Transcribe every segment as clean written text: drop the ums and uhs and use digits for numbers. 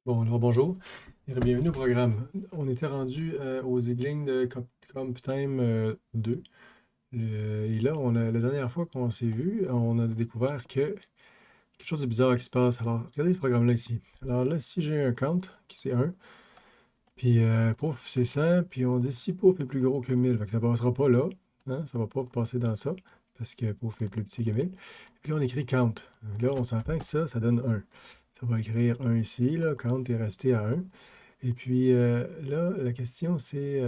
Bon, alors bonjour et bienvenue au programme. On était rendu aux églines de CompTime 2. Et là, la dernière fois qu'on s'est vu, on a découvert que quelque chose de bizarre qui se passe. Alors, regardez ce programme-là ici. Alors là, si j'ai un count, qui c'est 1, puis pouf, c'est 100, puis on dit si pouf est plus gros que 1000, fait que ça passera pas là, hein, ça va pas passer dans ça, parce que pouf est plus petit que 1000. Puis là, on écrit count. Là, on s'entend que ça donne 1. Ça va écrire 1 ici, là, count est resté à 1. Et puis là, la question c'est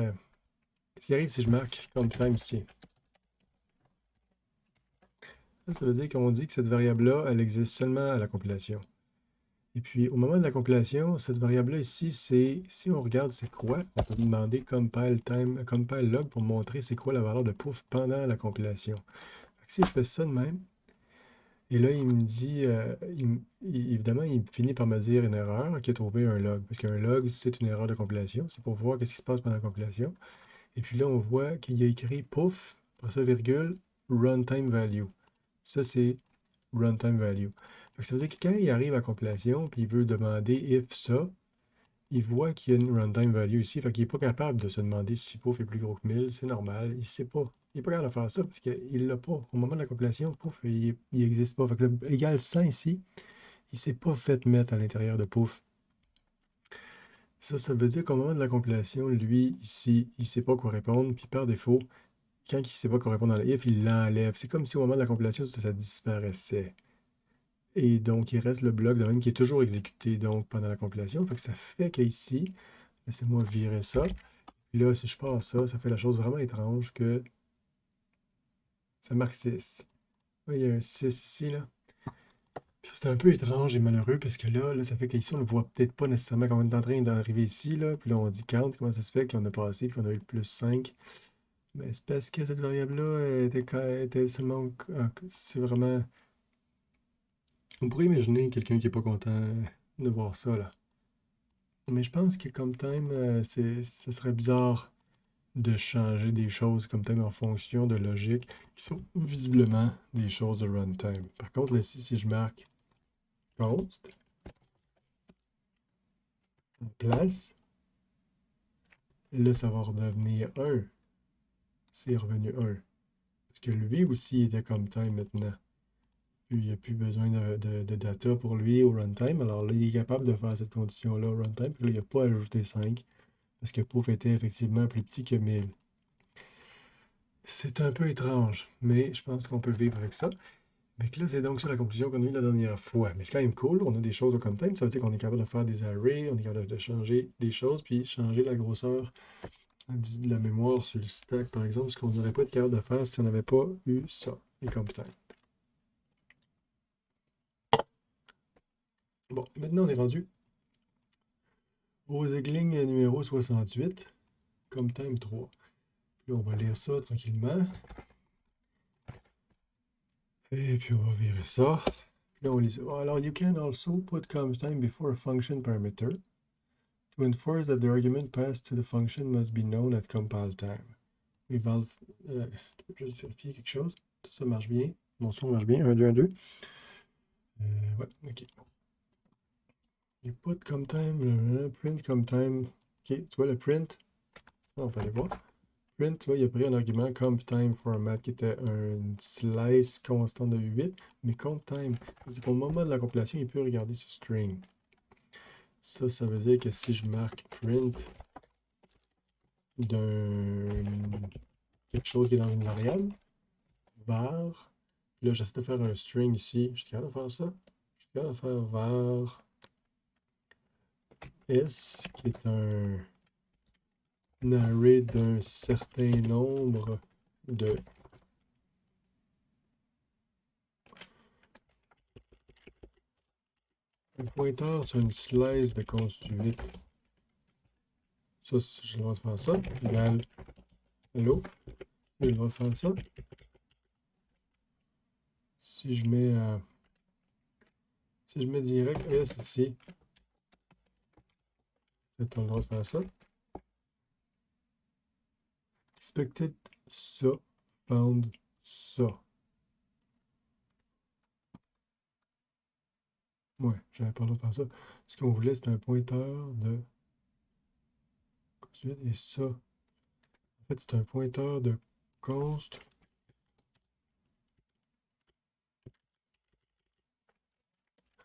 qu'est-ce qui arrive si je marque count time ici? Là, ça veut dire qu'on dit que cette variable-là, elle existe seulement à la compilation. Et puis au moment de la compilation, cette variable-là ici, c'est si on regarde c'est quoi, on peut demander compile time, compile log pour montrer c'est quoi la valeur de pouf pendant la compilation. Fait que si je fais ça de même, et là il me dit, évidemment, il finit par me dire une erreur qui a trouvé un log. Parce qu'un log, c'est une erreur de compilation. C'est pour voir qu'est-ce qui se passe pendant la compilation. Et puis là, on voit qu'il y a écrit pouf, après ça, virgule, runtime value. Ça, c'est runtime value. Fait que ça veut dire que quand il arrive à compilation, puis il veut demander if ça, il voit qu'il y a une runtime value ici. Fait qu'il n'est pas capable de se demander si pouf est plus gros que 1000. C'est normal. Il ne sait pas. Il n'est pas capable de faire ça parce qu'il ne l'a pas. Au moment de la compilation, pouf, il n'existe pas. Fait que le égal 100 ici, il ne s'est pas fait mettre à l'intérieur de pouf. Ça veut dire qu'au moment de la compilation, lui, ici, il ne sait pas quoi répondre, puis par défaut, quand il ne sait pas quoi répondre dans le if, il l'enlève. C'est comme si au moment de la compilation, ça disparaissait. Et donc, il reste le bloc de même qui est toujours exécuté donc, pendant la compilation. Fait que ça fait qu'ici, laissez-moi virer ça. Puis là, si je pars ça, ça fait la chose vraiment étrange que ça marque 6. Là, il y a un 6 ici, là. Puis c'est un peu étrange et malheureux parce que là, ça fait qu'ici, on ne voit peut-être pas nécessairement quand on est en train d'arriver ici, là. Puis là, on dit count, comment ça se fait qu'on a passé, puis qu'on a eu le plus 5. Mais c'est parce que cette variable-là était seulement. C'est vraiment. On pourrait imaginer quelqu'un qui n'est pas content de voir ça, là. Mais je pense que comme thème, ce serait bizarre de changer des choses comme thème en fonction de logique qui sont visiblement des choses de runtime. Par contre, là, ici, si je marque const en place, là, ça va redevenir 1. C'est revenu 1. Parce que lui aussi était comme time maintenant. Puis, il n'y a plus besoin de data pour lui au runtime. Alors là, il est capable de faire cette condition-là au runtime. Puis là, il n'y a pas à ajouter 5. Parce que pouf était effectivement plus petit que 1000. C'est un peu étrange, mais je pense qu'on peut vivre avec ça. Mais que là, c'est donc ça la conclusion qu'on a eue la dernière fois. Mais c'est quand même cool, on a des choses au content, ça veut dire qu'on est capable de faire des arrays, on est capable de changer des choses, puis changer la grosseur de la mémoire sur le stack, par exemple, ce qu'on n'aurait pas été capable de faire si on n'avait pas eu ça, les compétences. Bon, maintenant on est rendu aux lignes numéro 68, comme time 3. Puis là, on va lire ça tranquillement. Et puis on va virer ça. Puis là, on lit ça. Alors, you can also put count time before a function parameter to enforce that the argument passed to the function must be known at compile time. Revolve, je peux juste vérifier quelque chose. Tout ça marche bien. Mon son marche bien. 1, 2, 1, 2. Ouais, ok. You put come time, print come time. Ok, tu vois le print. On va aller voir. Print, tu vois, il a pris un argument comp time format qui était un slice constant de 8, mais comp time, c'est qu'au moment de la compilation, il peut regarder ce string. Ça veut dire que si je marque print d'un quelque chose qui est dans une variable, var, là j'essaie de faire un string ici, je suis capable de faire ça, je suis capable de faire var s, qui est un array d'un certain nombre de. Un pointeur sur une slice de const 8. Ça, je vais faire ça, égal hello, je vais faire ça. Si je mets, si je mets direct s ici, j'ai pas le droit de faire ça. Expected ça, found ça. Ouais, j'avais pas le droit de faire ça. Ce qu'on voulait, c'était un pointeur de consulte et ça. En fait, c'est un pointeur de const.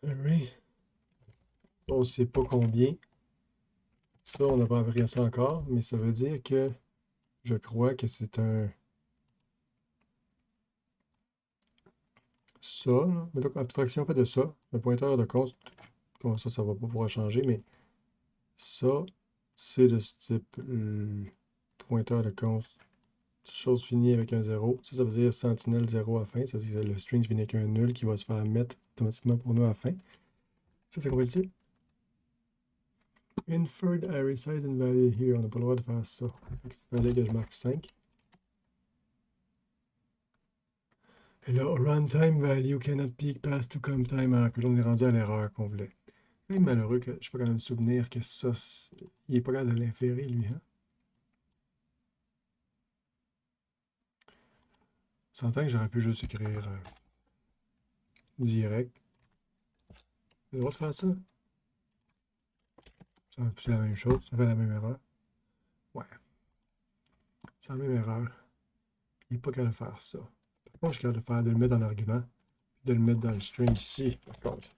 Array. On sait pas combien. Ça, on n'a pas appris ça encore, mais ça veut dire que je crois que c'est un ça, là. Mettons abstraction fait de ça. Un pointeur de const. Ça va pas pouvoir changer, mais ça, c'est de ce type. Pointeur de const. Chose finie avec un 0. Ça veut dire sentinelle 0 à la fin. Ça veut dire que le string finit avec un nul qui va se faire mettre automatiquement pour nous à la fin. Ça, c'est compris dessus. Inferred array size and value here. On n'a pas le droit de faire ça. Il fallait que je marque 5. Et là, runtime value cannot peek past to come time. Alors que là, on est rendu à l'erreur qu'on voulait. C'est malheureux que je ne suis pas capable de me souvenir que ça, il n'est pas capable de l'inférer, lui. Hein? On s'entend que j'aurais pu juste écrire direct. J'ai le droit de faire ça? C'est la même chose. Ça fait la même erreur. Ouais. C'est la même erreur. Il n'est pas capable de faire ça. Par contre, je suis capable de faire de le mettre en argument. De le mettre dans le string ici, par contre.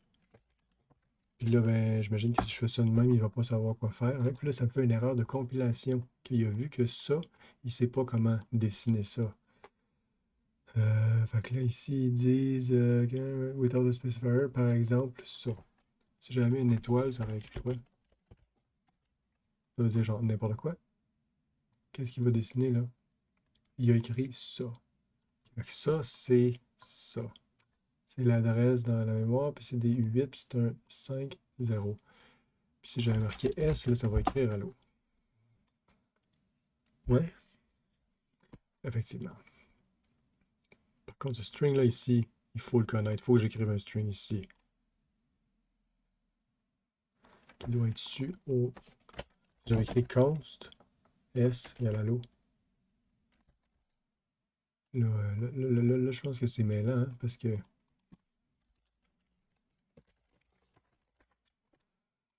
Puis là, ben, j'imagine que si je fais ça de même, il ne va pas savoir quoi faire. Hein. Puis là, ça me fait une erreur de compilation. Qu'il a vu que ça, il ne sait pas comment dessiner ça. Fait que là, ici, ils disent without a specifier, par exemple, ça. Si j'avais mis une étoile, ça aurait écrit quoi? Ça veut dire genre n'importe quoi. Qu'est-ce qu'il va dessiner là? Il a écrit ça. Fait que ça, c'est ça. C'est l'adresse dans la mémoire, puis c'est des 8, puis c'est un 5, 0. Puis si j'avais marqué S, là, ça va écrire allô. Ouais, effectivement. Par contre, ce string là ici, il faut le connaître. Il faut que j'écrive un string ici. Qui doit être issu au. J'avais écrit const S égale allô. Là, je pense que c'est mêlant, hein, parce que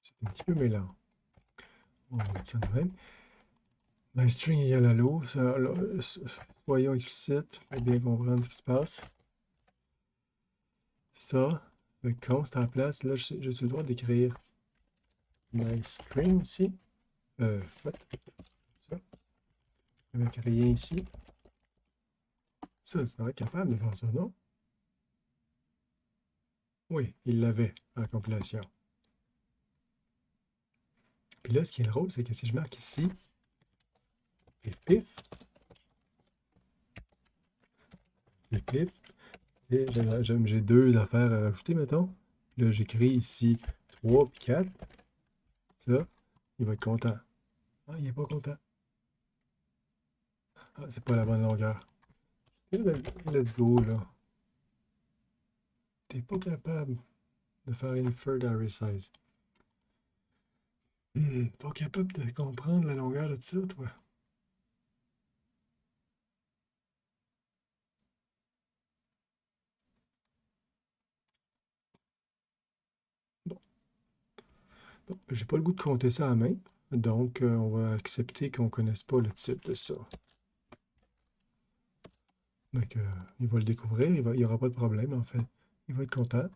c'est un petit peu mêlant. On va mettre ça de même. Un string égale allô. Ça, là, soyons explicites pour bien comprendre ce qui se passe. Ça, le const à la place, là, je suis le droit d'écrire my string ici. What? Ça. Avec rien ici. Ça va être capable de faire ça, non? Oui, il l'avait en compilation. Puis là, ce qui est drôle, c'est que si je marque ici, pif pif, pif pif, et j'ai deux affaires à rajouter, mettons. Là, j'écris ici 3 puis 4. Ça, il va être content. Ah, il est pas content. Ah, c'est pas la bonne longueur. Let's go, là. T'es pas capable de faire inferred array size. Pas capable de comprendre la longueur de ça, toi. Bon, j'ai pas le goût de compter ça à main, donc on va accepter qu'on connaisse pas le type de ça. Donc, il va le découvrir, il n'y aura pas de problème, en fait. Il va être content.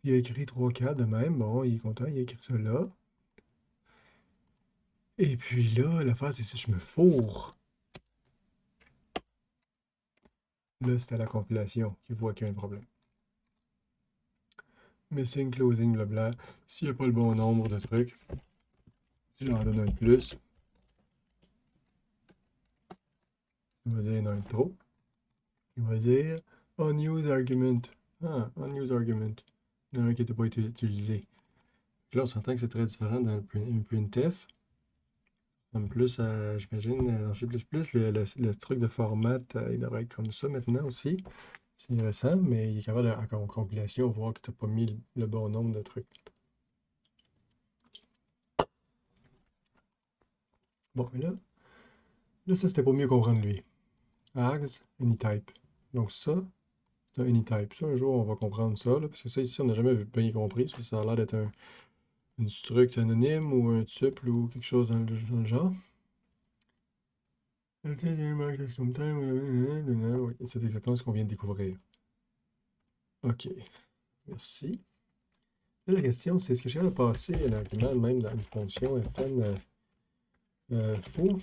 Il a écrit 3-4 de même. Bon, il est content, il a écrit ça là. Et puis là, l'affaire, c'est si je me fourre. Là, c'est à la compilation qui voit qu'il y a un problème. Missing, closing, blabla. S'il n'y a pas le bon nombre de trucs, si j'en donne un de plus, il va dire il y en a un de trop. Il va dire unused argument. Ah, unused argument. Il y en a un qui n'était pas utilisé. Là, on s'entend que c'est très différent dans le printf. En plus, j'imagine, dans C++, le truc de format, il devrait être comme ça maintenant aussi. C'est récent, mais il est capable, en compilation, voir que tu n'as pas mis le bon nombre de trucs. Bon, mais là ça, c'était pour mieux comprendre lui. Args, anytype. Donc ça, d'un anytype. Ça, un jour, on va comprendre ça, là, parce que ça, ici, on n'a jamais bien compris. Ça a l'air d'être une struct anonyme ou un tuple ou quelque chose dans le genre. Oui, c'est exactement ce qu'on vient de découvrir. OK, merci. Là, la question, c'est est-ce que je vais passer un argument même dans une fonction fn faux?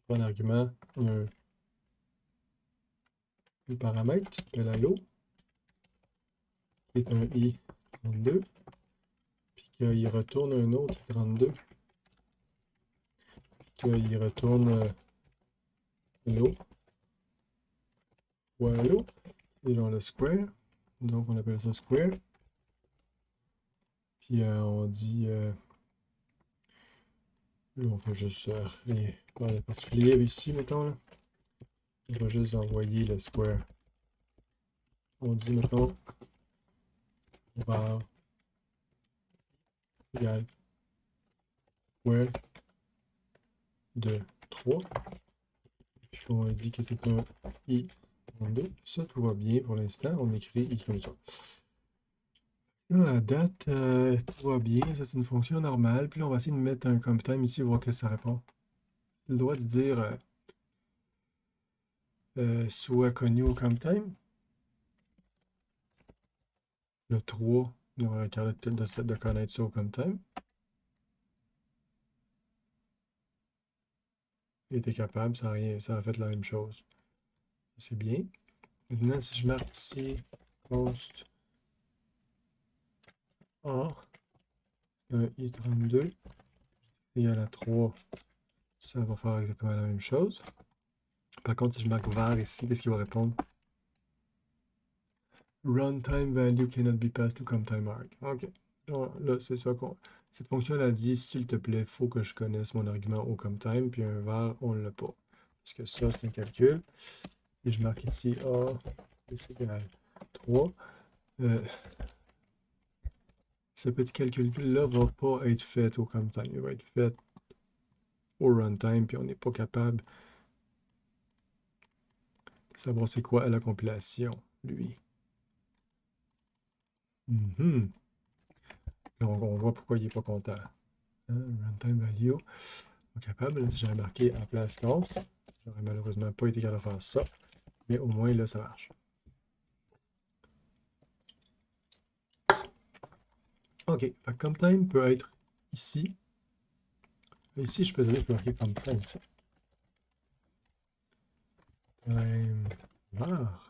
Un argument, un paramètre qui s'appelle allo, qui est un i32, puis qu'il retourne un autre i32, puis qu'il retourne hello, ou hello, et dans le square, donc on appelle ça square, puis on dit, là, on va juste rien de particulier ici, mettons, là. On va juste envoyer le square. On dit, mettons, var égale square de 3. Puis on dit que c'est un i en 2. Ça, tout va bien pour l'instant. On écrit i comme ça. Là, à date, tout va bien. Ça, c'est une fonction normale. Puis là, on va essayer de mettre un comptime ici, voir que ça répond. Le droit de dire soit connu au comptime. Le 3, on va regarder de connaître ça au comptime. Il était capable, ça a fait la même chose. C'est bien. Maintenant, si je marque ici post A, un i32 égal à 3, ça va faire exactement la même chose. Par contre, si je marque var ici, qu'est-ce qu'il va répondre? Runtime value cannot be passed to comptime arg. OK. Là, c'est ça qu'on. Cette fonction elle a dit, s'il te plaît, il faut que je connaisse mon argument au comptime, puis un var, on ne l'a pas. Parce que ça, c'est un calcul. Et je marque ici A plus égal 3. Ce petit calcul-là ne va pas être fait au comptime. Il va être fait au runtime, puis on n'est pas capable de savoir c'est quoi la compilation, lui. Donc, on voit pourquoi il n'est pas content. Runtime value. Pas capable. Là, si j'avais marqué en place const, j'aurais malheureusement pas été capable de faire ça. Mais au moins, là, ça marche. OK. Fait comptime peut être ici. Ici, je peux marquer comptime. Time var.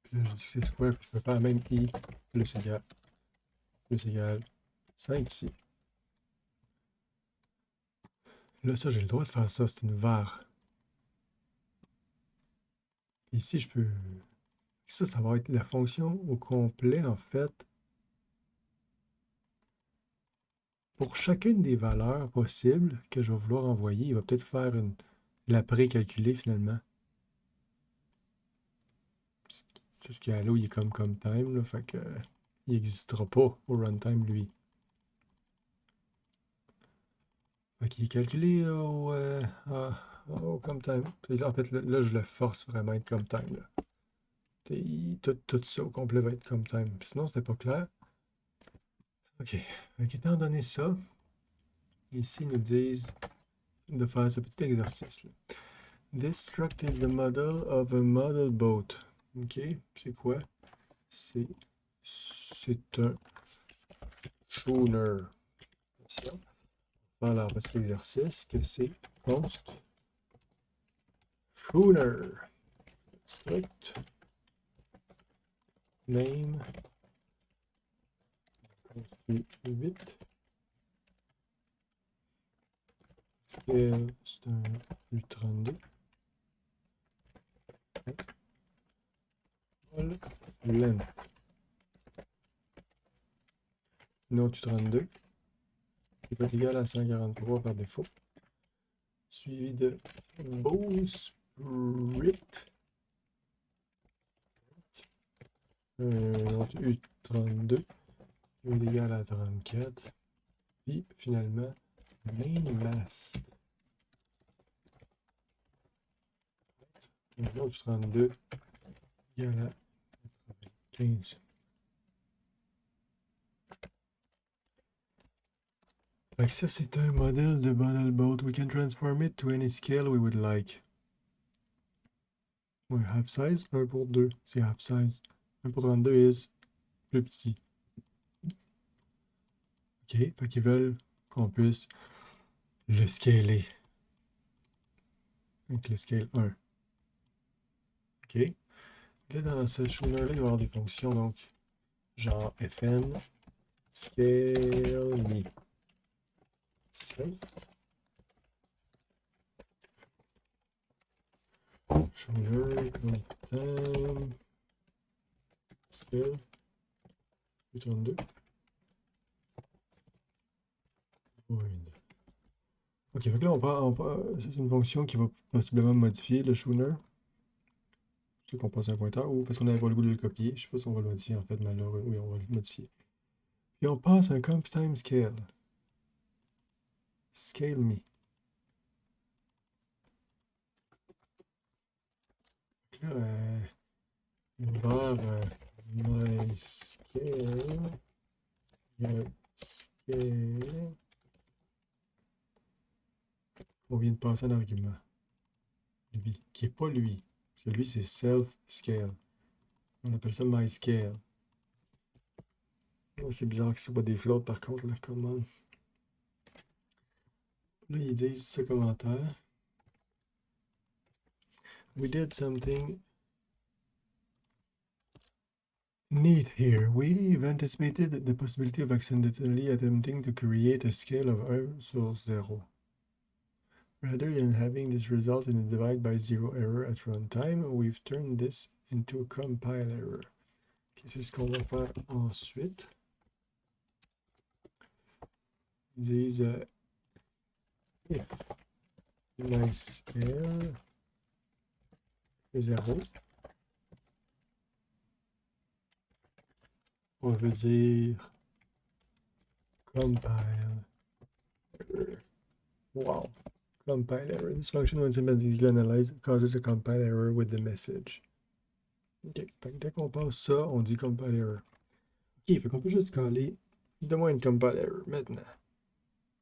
Puis là, je dis que c'est square, puis je peux faire même i plus égal 5 ici. Là, ça, j'ai le droit de faire ça. C'est une var. Ici, je peux. Ça va être la fonction au complet, en fait. Pour chacune des valeurs possibles que je vais vouloir envoyer, il va peut-être faire la pré-calculer finalement. C'est ce qu'il y a là où il est comme time, là, fait que il n'existera pas au runtime, lui. Fait qu'il est calculé au comme time. En fait, là, je le force vraiment à être comme time. Là. Tout ça au complet va être comme time. Sinon, c'était pas clair. OK. Donc, étant donné ça, ici, ils nous disent de faire ce petit exercice-là. This struct is the model of a model boat. OK. C'est quoi? C'est un schooner. Voilà, petit exercice que c'est const schooner. Struct name construit 8. Scale, c'est un 832. Length. Note 32 qui peut être égal à 143 par défaut. Suivi de bowsprit. Note U32 qui va être égal à 34. Puis finalement, main mast. Donc 32 égale à 15. Fait que ça, c'est un modèle de bundle boat. We can transform it to any scale we would like. Ouais, half size, 1 pour 2, c'est half size. 1 pour 32 is plus petit. Ok, fait qu'ils veulent qu'on puisse le scaler. Donc le scale 1. Ok. Là, dans ce schooner-là, il va y avoir des fonctions, donc, genre fn, scale me. Self. Schooner, content, scale, 32. Void. Ok, fait que là, ça, c'est une fonction qui va possiblement modifier le schooner. C'est qu'on passe un pointeur, ou parce qu'on n'avait pas le goût de le copier. Je sais pas si on va le modifier, en fait, malheureux. Oui, on va le modifier. Puis on passe un comp time scale. Scale me. Là, on va vers my scale. Scale. On vient de passer un argument. Lui, qui n'est pas lui. Parce que lui, c'est self-scale. On appelle ça my-scale. C'est bizarre que ce soit pas des flottes, par contre, là, comment. Là, ils disent ce commentaire. We did something neat here. We've anticipated the possibility of accidentally attempting to create a scale of 1 sur 0. Rather than having this result in a divide by 0 error at runtime, we've turned this into a compile error. Okay, c'est ce qu'on va faire ensuite. Ils disent if MyScale est 0, on veut dire compile error. Wow. Compile error. This function, when systematically analyzed, causes a compile error with the message. Ok, dès qu'on passe ça, on dit compile error. Ok, fait qu'on peut juste coller. Donne-moi une compile error maintenant.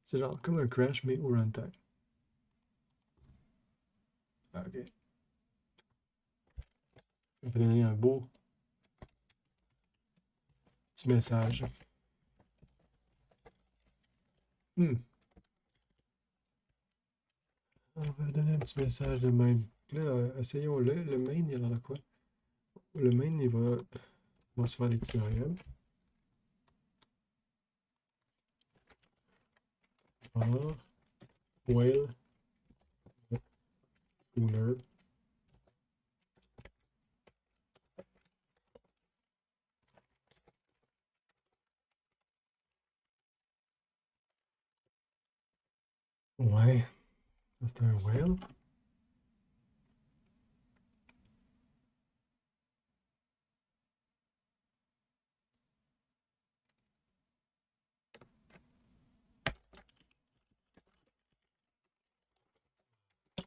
C'est genre comme un crash, mais au runtime. Ok. On peut donner un beau petit message. On va donner un petit message de même. Là, essayons-le. Le main, il a l'air de quoi? Le main, va se faire l'éditorial. Or, whale, schooner. Ouais, c'est un whale.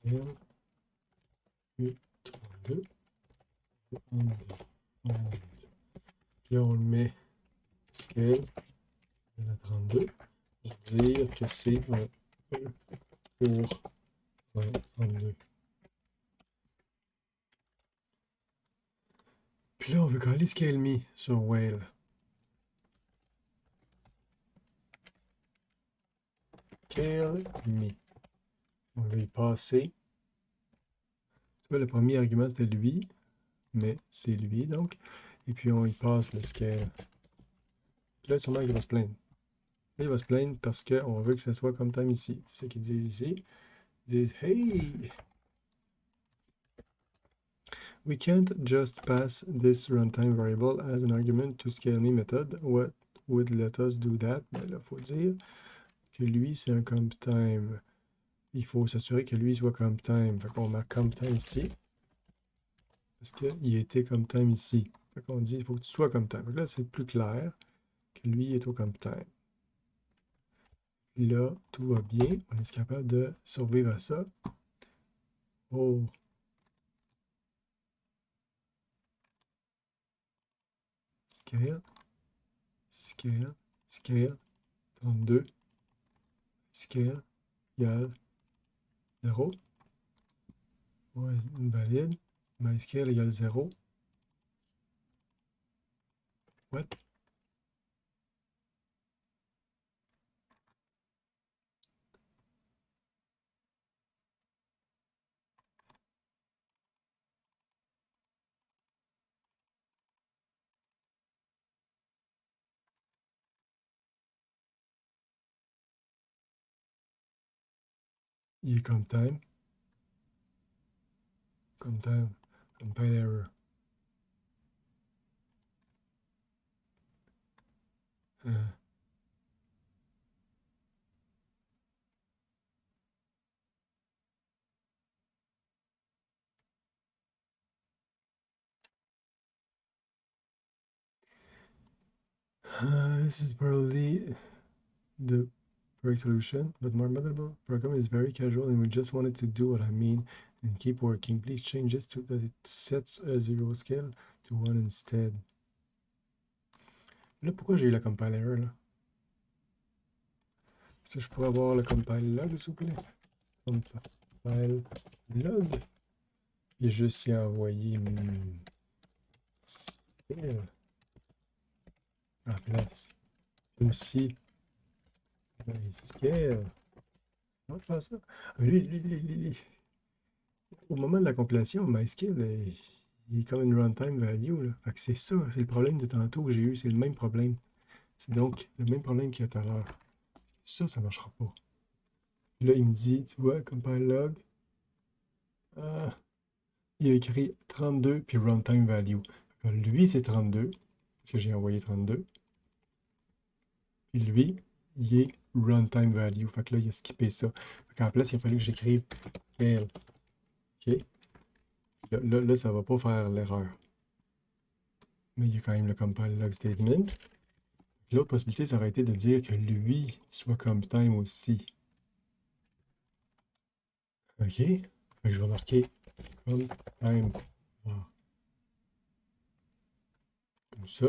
Scale, 8, 32. Puis là, on le met scale à 32. Pour dire que c'est un E pour 32. Puis là, on veut coller scale me sur whale. Scale me. On va y passer. Tu vois, le premier argument, c'était lui, mais c'est lui, donc. Et puis, on y passe le scale. Là, sûrement qu'il va se plaindre. Là, il va se plaindre parce qu'on veut que ça soit comme time ici. C'est ce qu'ils disent ici. Ils disent, hey, we can't just pass this runtime variable as an argument to scale me method. What would let us do that? Ben là, il faut dire que lui, c'est un comp time. Il faut s'assurer que lui soit comp time. Fait qu'on marque comp time ici. Parce qu'il était comp time ici. Fait qu'on dit, il faut que tu sois comp time. Là, c'est plus clair que lui est au comp time. Là, tout va bien. On est capable de survivre à ça. Oh, scale, scale, scale, 32, scale, égale 0. Ouais, valide. MyScale égale 0. What? Il est comme time. Comme time. Compile error. This is probably the correct solution, but my motherboard program is very casual and we just wanted to do what I mean and keep working. Please change this to that it sets a 0 scale to 1 instead. Là, pourquoi j'ai eu la compile error, là? Est-ce que je pourrais avoir le compile log, s'il vous plaît? Compile log. Et juste y envoyer scale en place. Aussi, scale. On va faire ça. Ah, lui. Au moment de la compilation, MyScale, il est comme une runtime value, là. Fait que c'est ça, c'est le problème de tantôt que j'ai eu, c'est le même problème. C'est donc le même problème qu'il y a tout à l'heure. Ça marchera pas. Là, il me dit, tu vois, compile log. Ah, il a écrit 32 puis runtime value. Lui, c'est 32, parce que j'ai envoyé 32. Puis lui, il est runtime value. Fait que là, il a skippé ça. Fait qu'en place, il a fallu que j'écrive scale. OK? Là, ça va pas faire l'erreur. Mais il y a quand même le compile log statement. L'autre possibilité, ça aurait été de dire que lui soit comme time aussi. OK? Fait que je vais marquer comme time. Voilà. Comme ça.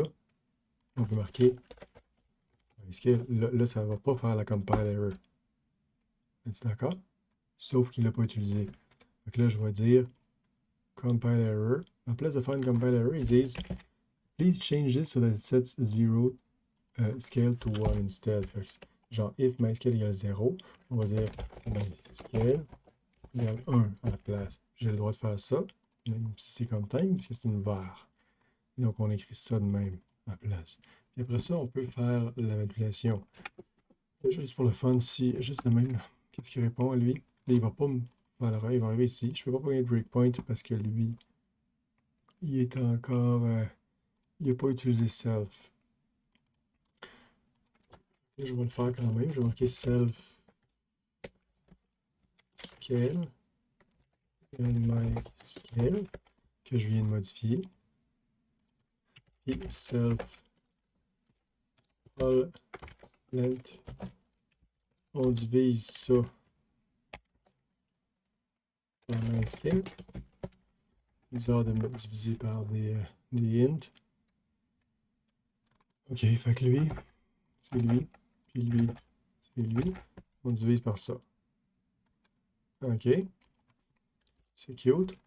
On peut marquer. Est-ce que là, ça ne va pas faire la compile error? Es-tu d'accord? Sauf qu'il ne l'a pas utilisé. Donc là, je vais dire compile error. En place de faire une compile error, ils disent please change this so that it sets 0 scale to 1 instead. Fait que, genre, if MyScale égale 0, on va dire MyScale égale 1 à la place. J'ai le droit de faire ça, même si c'est comme time, parce que c'est une var. Donc, on écrit ça de même à la place. Et après ça, on peut faire la manipulation. Juste pour le fun, si, juste de même, qu'est-ce qu'il répond à lui? Là, il va pas me. Voilà, il va arriver ici. Je peux pas prendre le breakpoint parce que lui, il est encore. Il n'a pas utilisé self. Là, je vais le faire quand même. Je vais marquer self scale my scale que je viens de modifier. Et self all length. On divise ça par my scale. Bizarre de me diviser par des int. Ok, fait que lui, c'est lui, puis lui, c'est lui. On divise par ça. Ok, c'est cute.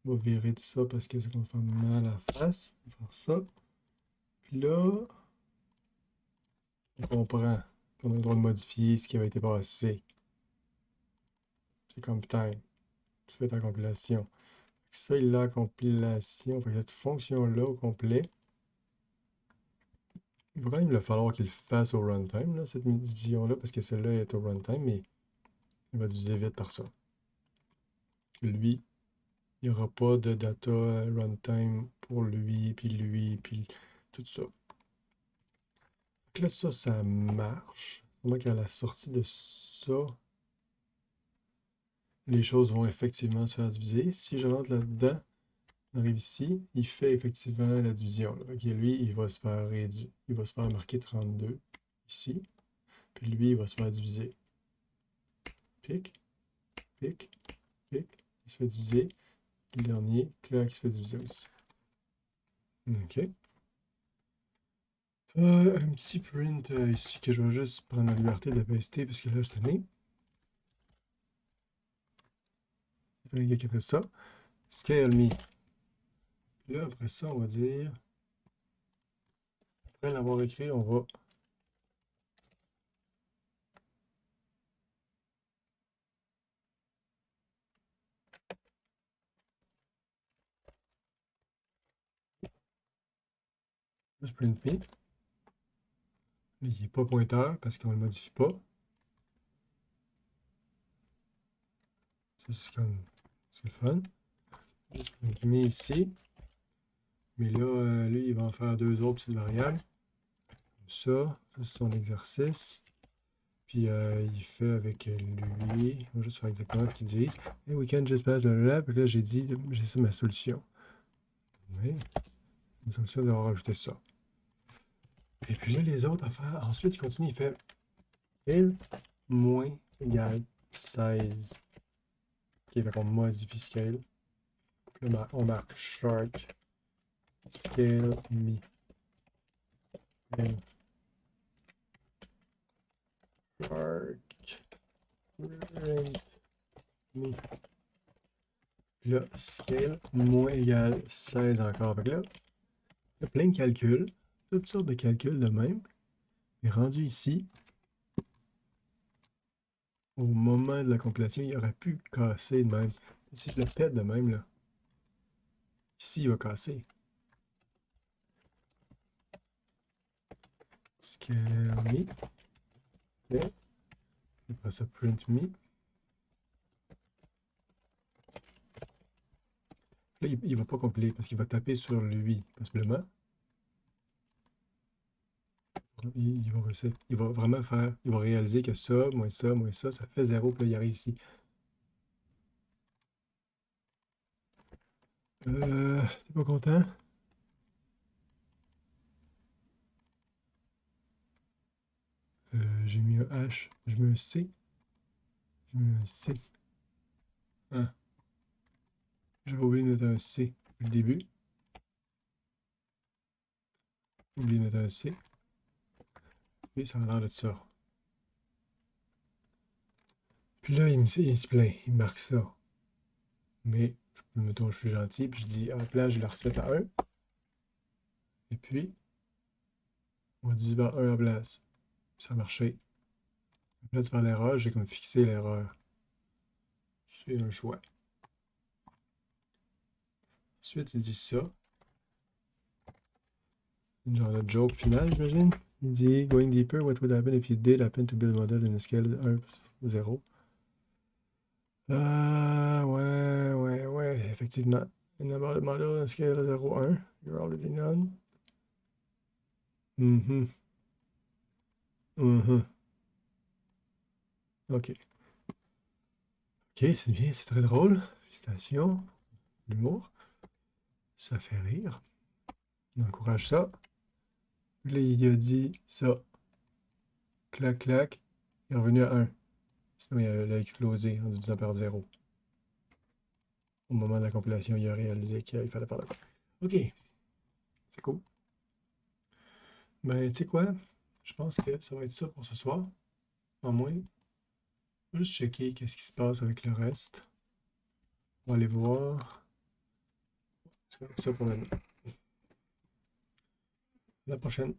On va virer tout ça parce que ça va faire mal à la face. On va faire ça. Puis là, on comprend qu'on a le droit de modifier ce qui avait été passé. C'est comme time. Tu fais ta compilation. Ça, il a la compilation. Fait que cette fonction-là au complet, il va quand même falloir qu'il le fasse au runtime, là, cette division-là, parce que celle-là est au runtime, mais il va diviser vite par ça. Lui, il n'y aura pas de data runtime pour lui, puis tout ça. Donc là, ça marche. Moi, qu'à la sortie de ça, les choses vont effectivement se faire diviser. Si je rentre là-dedans, on arrive ici, il fait effectivement la division. Là. Donc, lui, il va se faire réduire. Il va se faire marquer 32 ici. Puis lui, il va se faire diviser. Pic, pic, pic. Il se fait diviser. Le dernier, clac, il se fait diviser aussi. OK. Un petit print ici que je vais juste prendre la liberté de paster parce que là, je t'ai mis. Il y a un gars qui a fait ça. Scale me. Puis là, après ça, on va dire. Après l'avoir écrit, on va. Juste print me. Là, il n'est pas pointeur parce qu'on ne le modifie pas. Ça, c'est comme. C'est le fun. Juste print me ici. Mais là, lui, il va en faire deux autres petites variables. Comme ça. Ça, c'est son exercice. Puis il fait avec lui. On va juste faire exactement ce qu'il dit. Et we can just pass blablabla. Puis là, j'ai dit, j'ai ça ma solution. Oui. Ma solution de rajouter ça. Et puis là, les autres affaires. Ensuite, il continue, il fait il moins égale 16. Ok, fait qu'on modifie scale. Puis là, on marque shark scale me. Il shark print me. Puis là, scale moins égale 16 encore. Fait que là, il y a plein de calculs, toutes sortes de calculs de même. Et rendu ici, au moment de la compilation, il aurait pu casser de même. Si je le pète de même, là, ici, il va casser. Scale me. Okay. Après ça, print me. Là, il ne va pas compiler parce qu'il va taper sur lui, possiblement. Il va vraiment faire, il va réaliser que ça, moins ça, ça fait 0, puis là, il arrive ici. T'es pas content? J'ai mis un H, je mets un C, je mets un C. Ah, j'avais oublié de mettre un C depuis le début. J'ai oublié de mettre un C. Oui, ça a l'air de ça. Puis là, il se plaint, il marque ça. Mais, mettons, je suis gentil, puis je dis, à la place, je la recette à 1. Et puis, on va diviser par 1 à la place. Ça a marché. À la place de faire l'erreur, j'ai comme fixé l'erreur. C'est un choix. Ensuite, il dit ça. Genre le joke final, j'imagine. Il dit, going deeper, what would happen if you did happen to build a model in a scale 1, 0? Ouais, effectivement. In about a model in a scale 0, 1, you're already none. Mhm. Mhm. Ok. Ok, c'est bien, c'est très drôle. Félicitations. L'humour. Ça fait rire. On encourage ça. Là, il a dit ça. Clac, clac. Il est revenu à 1. Sinon, il a explosé en divisant par 0. Au moment de la compilation, il a réalisé qu'il fallait faire le quoi. Ok, c'est cool. Ben, tu sais quoi? Je pense que ça va être ça pour ce soir. En moins, je vais juste checker qu'est-ce qui se passe avec le reste. On va aller voir. Ça va être ça pour la prochaine.